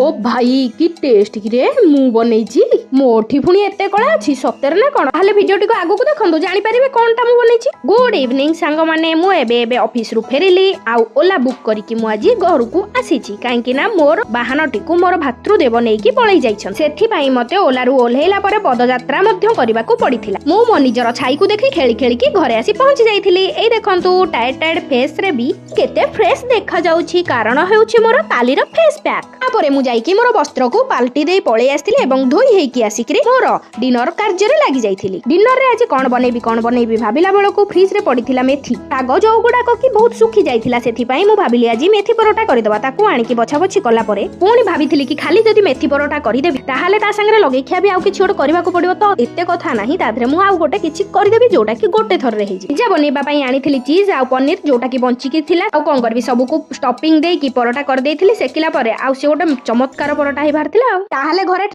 ओ भाई की टेस्ट कि रे मु बनैछि मोठी पुणी एते कला अछि सत्तर ना कोन हाले वीडियोटी को आगु को देखंतु जानि परिबे कोनटा मु बनैछि। गुड इवनिंग सांग माने मु एबे ऑफिस रु फेरिली आउ ओला बुक करिकि मु आजि घर को आसीछि काहेकि ना मोर बाहनटी को मोर भातृदेव नेकी पळै जाइछन सेथि पई मते ओला रु ओल्हेला परे पदयात्रा मध्य करिबा को पडिथिला। मु मो निजर छाई को देखि खेली खेली की घरे आसी पहुंची जाइथिली। एई देखंतु टायर्ड टायर्ड फेस रे भी केते फ्रेश देखा जाउछि कारण हेउछि मोर कालीर फेस पैक। तापरे मु जाइकी मोर वस्त्र को पाल्टी दे पळे आस्तिली एवं धोई हेकी आसिकरी मोर डिनर कार्य रे लागि जाइथिली। डिनर रे आज कोन बनेबी भाबिला बेलको फ्रिज रे पडिथिला मेथी ताग जो गुडा को की बहुत सुखी जाइथिला सेथि पई मु भाबिली आज मेथी परोटा करि दबा ताकू आनी की बछा बछि कला परे पुणी भाबिथिली कि खाली जदी मेथी परोटा करि देबी ताहाले ता संगे लगे खिया भी आउ किछि ओड करबा को पडियो तो एते कथा नाही ताधरे मु आउ गोटे किछि करि देबी जोटा कि गोटे थर रे हेजी। पिज्जा बनेबा पई आनीथिली चीज आउ पनीर जोटा कि बंची की थिला आउ कोन करबी सब को स्टफिंग दे की परोटा कर देथिली सेकिला परे आउ से गोटे चमत्कार परोटा ही बाहर थिला ताहाले घरे